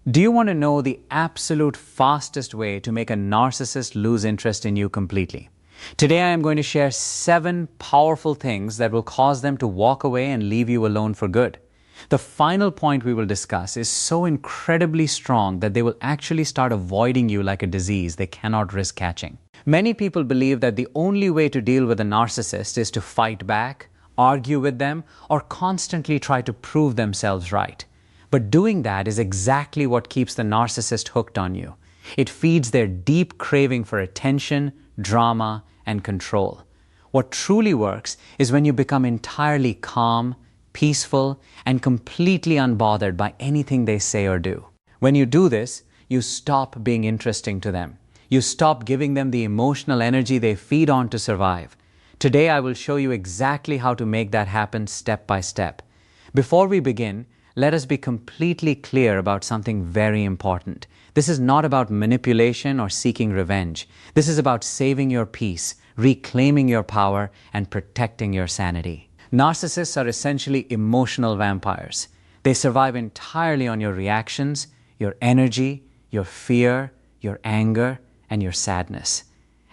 Do you want to know the absolute fastest way to make a narcissist lose interest in you completely? Today I am going to share 7 powerful things that will cause them to walk away and leave you alone for good. The final point we will discuss is so incredibly strong that they will actually start avoiding you like a disease they cannot risk catching. Many people believe that the only way to deal with a narcissist is to fight back, argue with them, or constantly try to prove themselves right. But doing that is exactly what keeps the narcissist hooked on you. It feeds their deep craving for attention, drama, and control. What truly works is when you become entirely calm, peaceful, and completely unbothered by anything they say or do. When you do this, you stop being interesting to them. You stop giving them the emotional energy they feed on to survive. Today I will show you exactly how to make that happen step by step. Before we begin, let us be completely clear about something very important. This is not about manipulation or seeking revenge. This is about saving your peace, reclaiming your power, and protecting your sanity. Narcissists are essentially emotional vampires. They survive entirely on your reactions, your energy, your fear, your anger, and your sadness.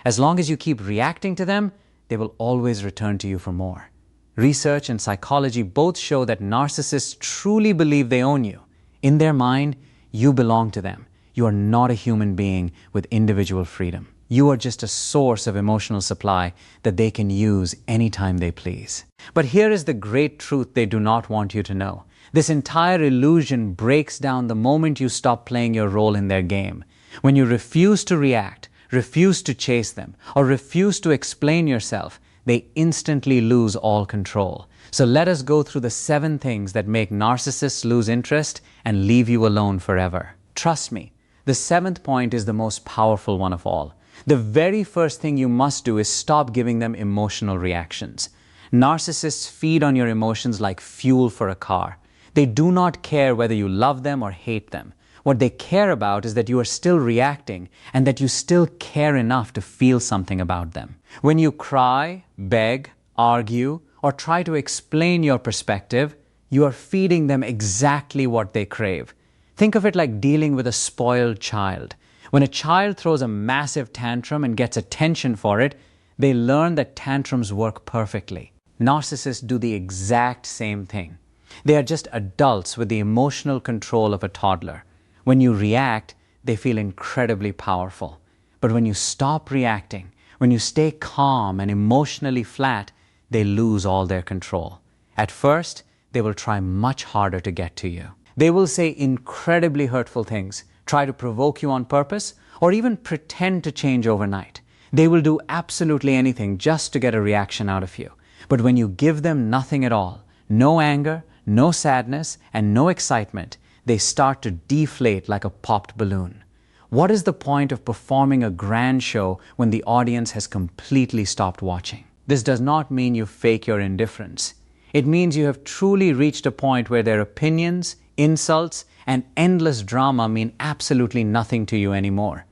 As long as you keep reacting to them, they will always return to you for more. Research and psychology both show that narcissists truly believe they own you. In their mind, you belong to them. You are not a human being with individual freedom. You are just a source of emotional supply that they can use anytime they please. But here is the great truth they do not want you to know. This entire illusion breaks down the moment you stop playing your role in their game. When you refuse to react, refuse to chase them, or refuse to explain yourself, they instantly lose all control. So let us go through the 7 things that make narcissists lose interest and leave you alone forever. Trust me, the 7th point is the most powerful one of all. The very first thing you must do is stop giving them emotional reactions. Narcissists feed on your emotions like fuel for a car. They do not care whether you love them or hate them. What they care about is that you are still reacting and that you still care enough to feel something about them. When you cry, beg, argue, or try to explain your perspective, you are feeding them exactly what they crave. Think of it like dealing with a spoiled child. When a child throws a massive tantrum and gets attention for it, they learn that tantrums work perfectly. Narcissists do the exact same thing. They are just adults with the emotional control of a toddler. When you react, they feel incredibly powerful. But when you stop reacting, when you stay calm and emotionally flat, they lose all their control. At first, they will try much harder to get to you. They will say incredibly hurtful things, try to provoke you on purpose, or even pretend to change overnight. They will do absolutely anything just to get a reaction out of you. But when you give them nothing at all, no anger, no sadness, and no excitement, they start to deflate like a popped balloon. What is the point of performing a grand show when the audience has completely stopped watching? This does not mean you fake your indifference. It means you have truly reached a point where their opinions, insults, and endless drama mean absolutely nothing to you anymore.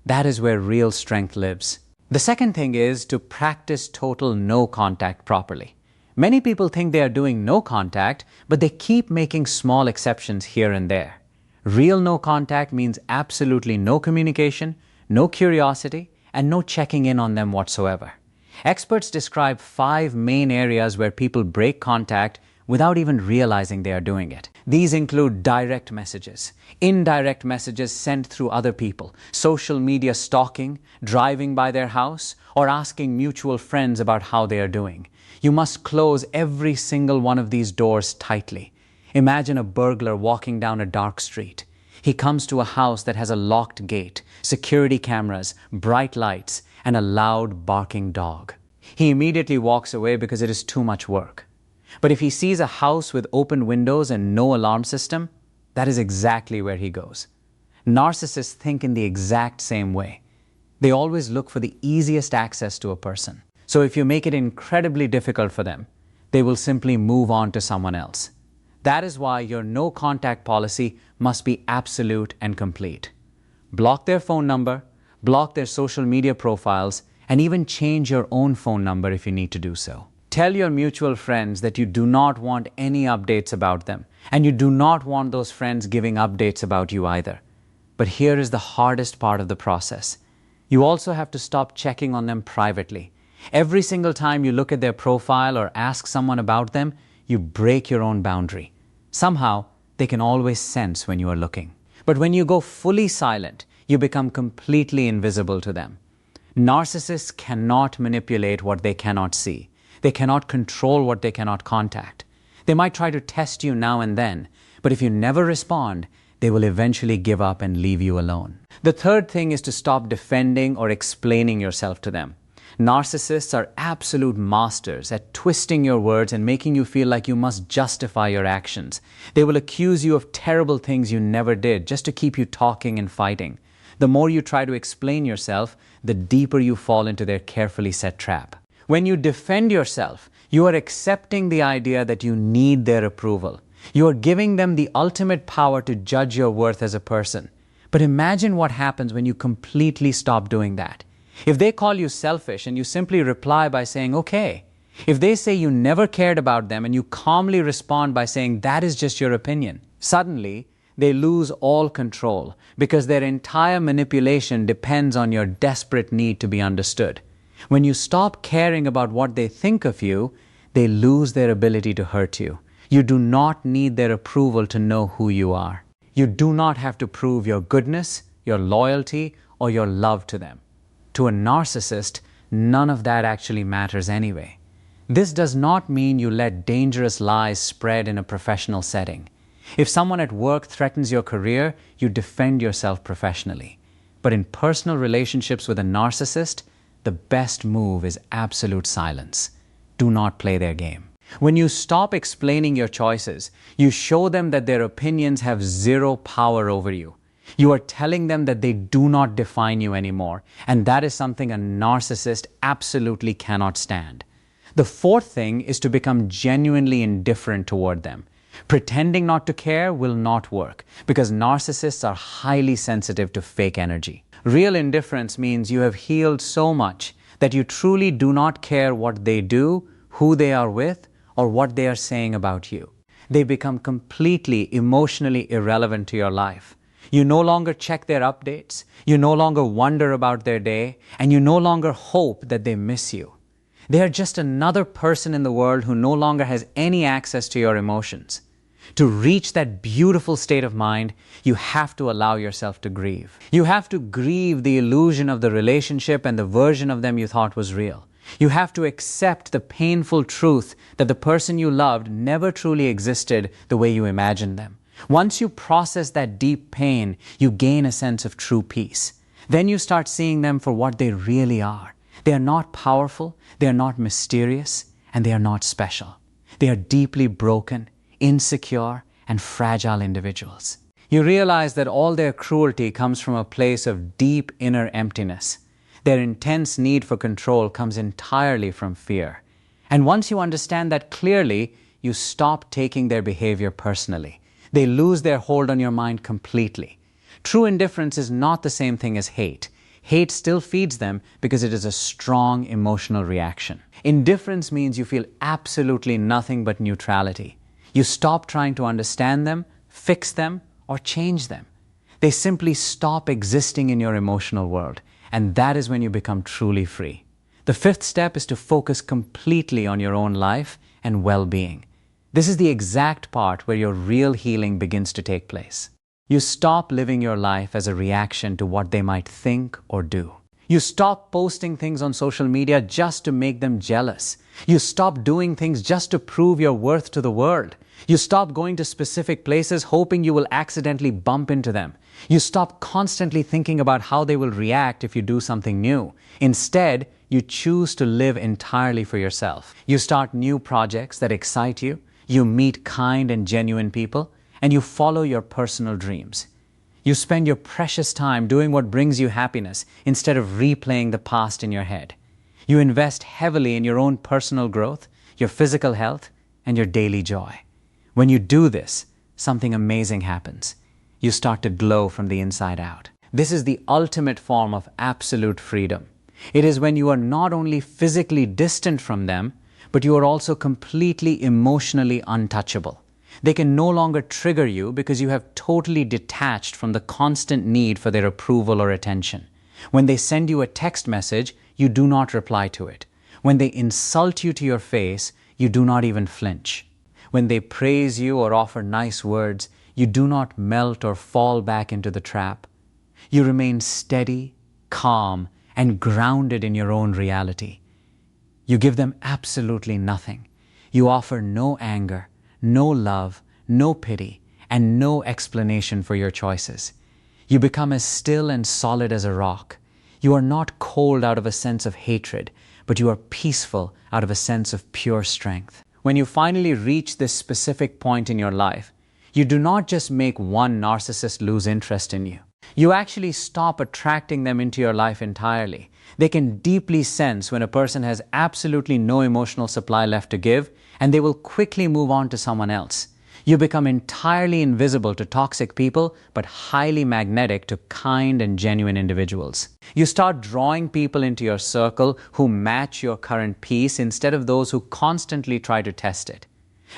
That is where real strength lives. The second thing is to practice total no contact properly. Many people think they are doing no contact, but they keep making small exceptions here and there. Real no contact means absolutely no communication, no curiosity, and no checking in on them whatsoever. Experts describe 5 main areas where people break contact without even realizing they are doing it. These include direct messages, indirect messages sent through other people, social media stalking, driving by their house, or asking mutual friends about how they are doing. You must close every single one of these doors tightly. Imagine a burglar walking down a dark street. He comes to a house that has a locked gate, security cameras, bright lights, and a loud barking dog. He immediately walks away because it is too much work. But if he sees a house with open windows and no alarm system, that is exactly where he goes. Narcissists think in the exact same way. They always look for the easiest access to a person. So if you make it incredibly difficult for them, they will simply move on to someone else. That is why your no contact policy must be absolute and complete. Block their phone number, block their social media profiles, and even change your own phone number if you need to do so. Tell your mutual friends that you do not want any updates about them, and you do not want those friends giving updates about you either. But here is the hardest part of the process. You also have to stop checking on them privately. Every single time you look at their profile or ask someone about them, you break your own boundary. Somehow, they can always sense when you are looking. But when you go fully silent, you become completely invisible to them. Narcissists cannot manipulate what they cannot see. They cannot control what they cannot contact. They might try to test you now and then, but if you never respond, they will eventually give up and leave you alone. The third thing is to stop defending or explaining yourself to them. Narcissists are absolute masters at twisting your words and making you feel like you must justify your actions. They will accuse you of terrible things you never did just to keep you talking and fighting. The more you try to explain yourself, the deeper you fall into their carefully set trap. When you defend yourself, you are accepting the idea that you need their approval. You are giving them the ultimate power to judge your worth as a person. But imagine what happens when you completely stop doing that. If they call you selfish and you simply reply by saying, okay. If they say you never cared about them and you calmly respond by saying that is just your opinion, suddenly they lose all control because their entire manipulation depends on your desperate need to be understood. When you stop caring about what they think of you, they lose their ability to hurt you. You do not need their approval to know who you are. You do not have to prove your goodness, your loyalty, or your love to them. To a narcissist, none of that actually matters anyway. This does not mean you let dangerous lies spread in a professional setting. If someone at work threatens your career, you defend yourself professionally. But in personal relationships with a narcissist, the best move is absolute silence. Do not play their game. When you stop explaining your choices, you show them that their opinions have zero power over you. You are telling them that they do not define you anymore, and that is something a narcissist absolutely cannot stand. The fourth thing is to become genuinely indifferent toward them. Pretending not to care will not work, because narcissists are highly sensitive to fake energy. Real indifference means you have healed so much that you truly do not care what they do, who they are with, or what they are saying about you. They become completely emotionally irrelevant to your life. You no longer check their updates, you no longer wonder about their day, and you no longer hope that they miss you. They are just another person in the world who no longer has any access to your emotions. To reach that beautiful state of mind, you have to allow yourself to grieve. You have to grieve the illusion of the relationship and the version of them you thought was real. You have to accept the painful truth that the person you loved never truly existed the way you imagined them. Once you process that deep pain, you gain a sense of true peace. Then you start seeing them for what they really are. They are not powerful, they are not mysterious, and they are not special. They are deeply broken, insecure, and fragile individuals. You realize that all their cruelty comes from a place of deep inner emptiness. Their intense need for control comes entirely from fear. And once you understand that clearly, you stop taking their behavior personally. They lose their hold on your mind completely. True indifference is not the same thing as hate. Hate still feeds them because it is a strong emotional reaction. Indifference means you feel absolutely nothing but neutrality. You stop trying to understand them, fix them, or change them. They simply stop existing in your emotional world, and that is when you become truly free. The fifth step is to focus completely on your own life and well-being. This is the exact part where your real healing begins to take place. You stop living your life as a reaction to what they might think or do. You stop posting things on social media just to make them jealous. You stop doing things just to prove your worth to the world. You stop going to specific places hoping you will accidentally bump into them. You stop constantly thinking about how they will react if you do something new. Instead, you choose to live entirely for yourself. You start new projects that excite you. You meet kind and genuine people, and you follow your personal dreams. You spend your precious time doing what brings you happiness instead of replaying the past in your head. You invest heavily in your own personal growth, your physical health, and your daily joy. When you do this, something amazing happens. You start to glow from the inside out. This is the ultimate form of absolute freedom. It is when you are not only physically distant from them, but you are also completely emotionally untouchable. They can no longer trigger you because you have totally detached from the constant need for their approval or attention. When they send you a text message, you do not reply to it. When they insult you to your face, you do not even flinch. When they praise you or offer nice words, you do not melt or fall back into the trap. You remain steady, calm, and grounded in your own reality. You give them absolutely nothing. You offer no anger, no love, no pity, and no explanation for your choices. You become as still and solid as a rock. You are not cold out of a sense of hatred, but you are peaceful out of a sense of pure strength. When you finally reach this specific point in your life, you do not just make one narcissist lose interest in you. You actually stop attracting them into your life entirely. They can deeply sense when a person has absolutely no emotional supply left to give, and they will quickly move on to someone else. You become entirely invisible to toxic people, but highly magnetic to kind and genuine individuals. You start drawing people into your circle who match your current peace instead of those who constantly try to test it.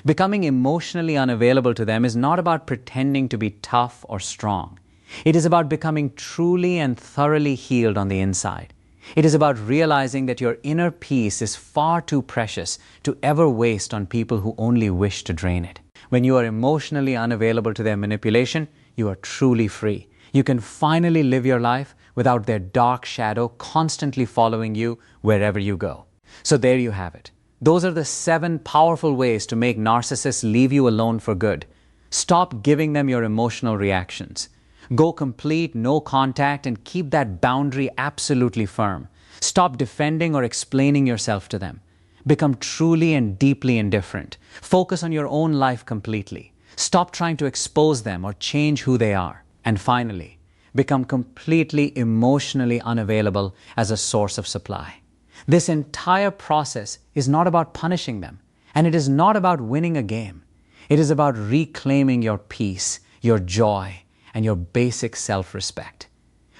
Becoming emotionally unavailable to them is not about pretending to be tough or strong. It is about becoming truly and thoroughly healed on the inside. It is about realizing that your inner peace is far too precious to ever waste on people who only wish to drain it. When you are emotionally unavailable to their manipulation, you are truly free. You can finally live your life without their dark shadow constantly following you wherever you go. So there you have it. Those are the 7 powerful ways to make narcissists leave you alone for good. Stop giving them your emotional reactions. Go complete no contact and keep that boundary absolutely firm. Stop defending or explaining yourself to them. Become truly and deeply indifferent. Focus on your own life completely. Stop trying to expose them or change who they are. And finally, become completely emotionally unavailable as a source of supply. This entire process is not about punishing them, and it is not about winning a game. It is about reclaiming your peace, your joy, and your basic self-respect.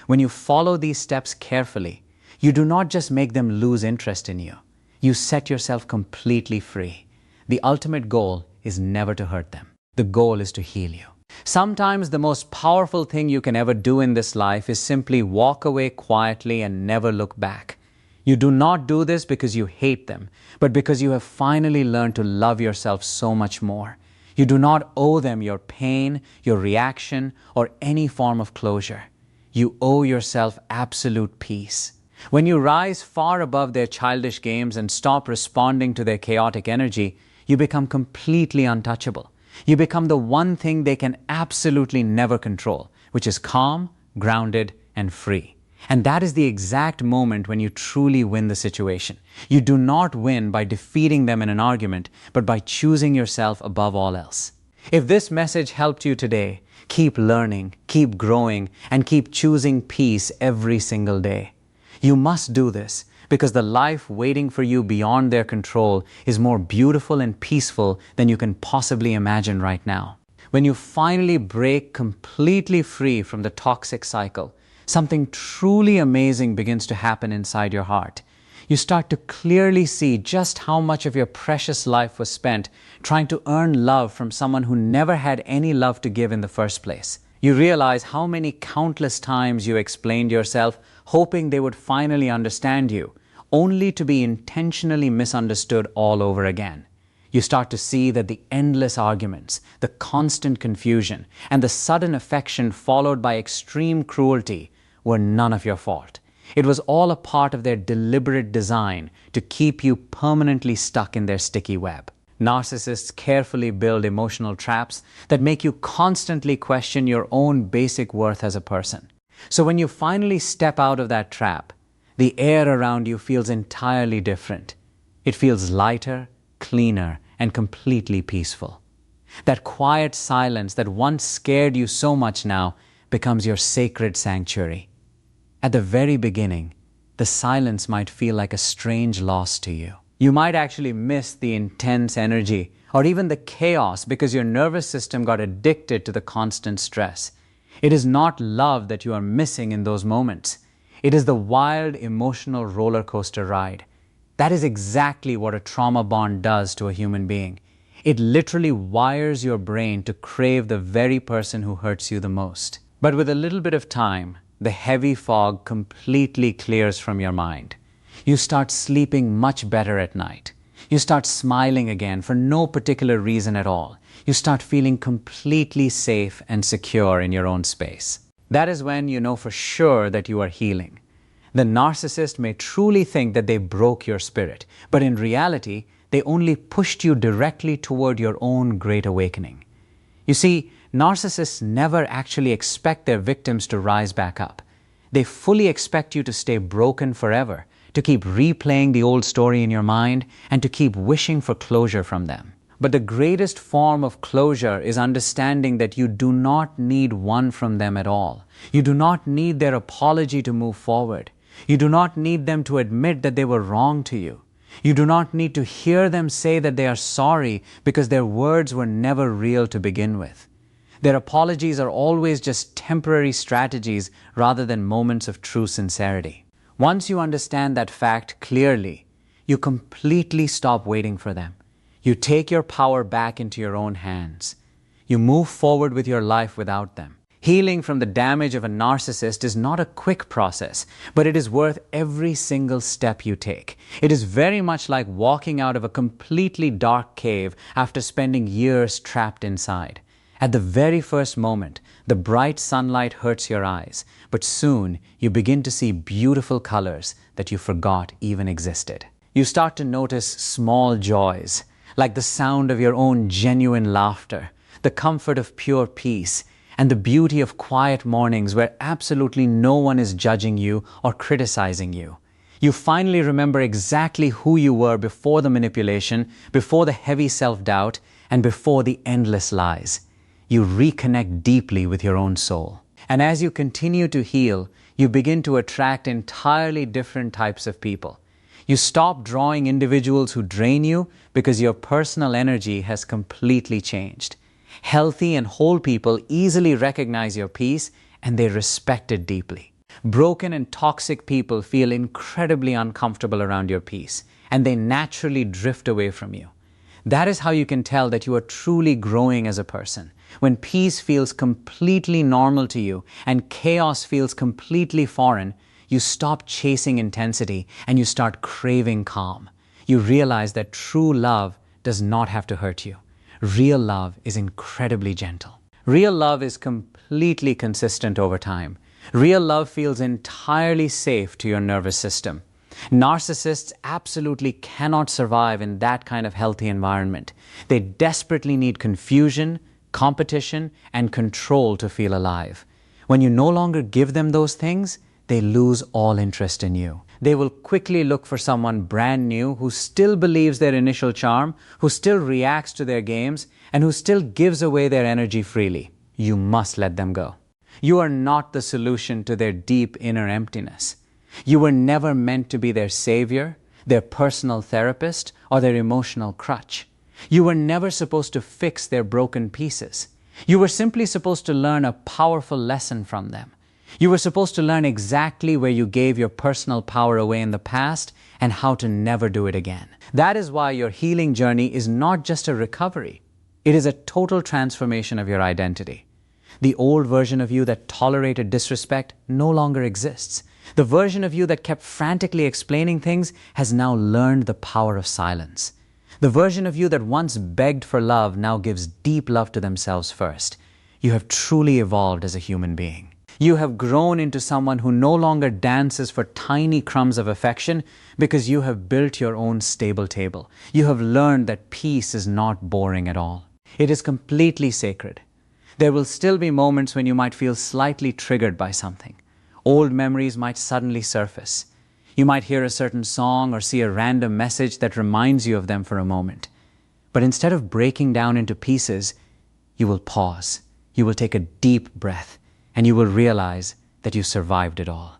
When you follow these steps carefully, you do not just make them lose interest in you. You set yourself completely free. The ultimate goal is never to hurt them. The goal is to heal you. Sometimes the most powerful thing you can ever do in this life is simply walk away quietly and never look back. You do not do this because you hate them, but because you have finally learned to love yourself so much more. You do not owe them your pain, your reaction, or any form of closure. You owe yourself absolute peace. When you rise far above their childish games and stop responding to their chaotic energy, you become completely untouchable. You become the one thing they can absolutely never control, which is calm, grounded, and free. And that is the exact moment when you truly win the situation. You do not win by defeating them in an argument, but by choosing yourself above all else. If this message helped you today, keep learning, keep growing, and keep choosing peace every single day. You must do this because the life waiting for you beyond their control is more beautiful and peaceful than you can possibly imagine right now. When you finally break completely free from the toxic cycle, something truly amazing begins to happen inside your heart. You start to clearly see just how much of your precious life was spent trying to earn love from someone who never had any love to give in the first place. You realize how many countless times you explained yourself, hoping they would finally understand you, only to be intentionally misunderstood all over again. You start to see that the endless arguments, the constant confusion, and the sudden affection followed by extreme cruelty were none of your fault. It was all a part of their deliberate design to keep you permanently stuck in their sticky web. Narcissists carefully build emotional traps that make you constantly question your own basic worth as a person. So when you finally step out of that trap, the air around you feels entirely different. It feels lighter, cleaner, and completely peaceful. That quiet silence that once scared you so much now becomes your sacred sanctuary. At the very beginning, the silence might feel like a strange loss to you. You might actually miss the intense energy or even the chaos because your nervous system got addicted to the constant stress. It is not love that you are missing in those moments. It is the wild emotional roller coaster ride. That is exactly what a trauma bond does to a human being. It literally wires your brain to crave the very person who hurts you the most. But with a little bit of time, the heavy fog completely clears from your mind. You start sleeping much better at night. You start smiling again for no particular reason at all. You start feeling completely safe and secure in your own space. That is when you know for sure that you are healing. The narcissist may truly think that they broke your spirit, but in reality, they only pushed you directly toward your own great awakening. You see, narcissists never actually expect their victims to rise back up. They fully expect you to stay broken forever, to keep replaying the old story in your mind, and to keep wishing for closure from them. But the greatest form of closure is understanding that you do not need one from them at all. You do not need their apology to move forward. You do not need them to admit that they were wrong to you. You do not need to hear them say that they are sorry because their words were never real to begin with. Their apologies are always just temporary strategies rather than moments of true sincerity. Once you understand that fact clearly, you completely stop waiting for them. You take your power back into your own hands. You move forward with your life without them. Healing from the damage of a narcissist is not a quick process, but it is worth every single step you take. It is very much like walking out of a completely dark cave after spending years trapped inside. At the very first moment, the bright sunlight hurts your eyes, but soon you begin to see beautiful colors that you forgot even existed. You start to notice small joys, like the sound of your own genuine laughter, the comfort of pure peace, and the beauty of quiet mornings where absolutely no one is judging you or criticizing you. You finally remember exactly who you were before the manipulation, before the heavy self-doubt, and before the endless lies. You reconnect deeply with your own soul. And as you continue to heal, you begin to attract entirely different types of people. You stop drawing individuals who drain you because your personal energy has completely changed. Healthy and whole people easily recognize your peace and they respect it deeply. Broken and toxic people feel incredibly uncomfortable around your peace and they naturally drift away from you. That is how you can tell that you are truly growing as a person. When peace feels completely normal to you and chaos feels completely foreign, you stop chasing intensity and you start craving calm. You realize that true love does not have to hurt you. Real love is incredibly gentle. Real love is completely consistent over time. Real love feels entirely safe to your nervous system. Narcissists absolutely cannot survive in that kind of healthy environment. They desperately need confusion, competition, and control to feel alive. When you no longer give them those things, they lose all interest in you. They will quickly look for someone brand new who still believes their initial charm, who still reacts to their games, and who still gives away their energy freely. You must let them go. You are not the solution to their deep inner emptiness. You were never meant to be their savior, their personal therapist, or their emotional crutch. You were never supposed to fix their broken pieces. You were simply supposed to learn a powerful lesson from them. You were supposed to learn exactly where you gave your personal power away in the past and how to never do it again. That is why your healing journey is not just a recovery. It is a total transformation of your identity. The old version of you that tolerated disrespect no longer exists. The version of you that kept frantically explaining things has now learned the power of silence. The version of you that once begged for love now gives deep love to themselves first. You have truly evolved as a human being. You have grown into someone who no longer dances for tiny crumbs of affection because you have built your own stable table. You have learned that peace is not boring at all. It is completely sacred. There will still be moments when you might feel slightly triggered by something. Old memories might suddenly surface. You might hear a certain song or see a random message that reminds you of them for a moment. But instead of breaking down into pieces, you will pause. You will take a deep breath. And you will realize that you survived it all.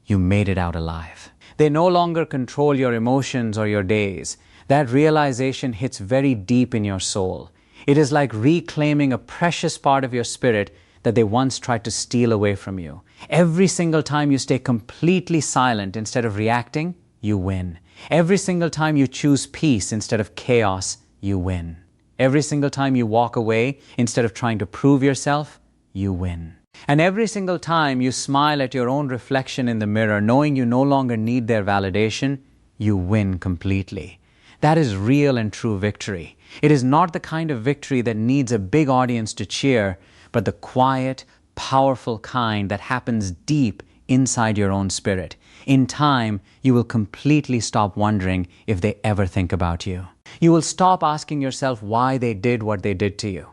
You made it out alive. They no longer control your emotions or your days. That realization hits very deep in your soul. It is like reclaiming a precious part of your spirit that they once tried to steal away from you. Every single time you stay completely silent instead of reacting, you win. Every single time you choose peace instead of chaos, you win. Every single time you walk away instead of trying to prove yourself, you win. And every single time you smile at your own reflection in the mirror, knowing you no longer need their validation, you win completely. That is real and true victory. It is not the kind of victory that needs a big audience to cheer, but the quiet, powerful kind that happens deep inside your own spirit. In time, you will completely stop wondering if they ever think about you. You will stop asking yourself why they did what they did to you.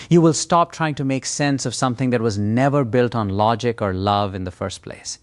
You will stop trying to make sense of something that was never built on logic or love in the first place.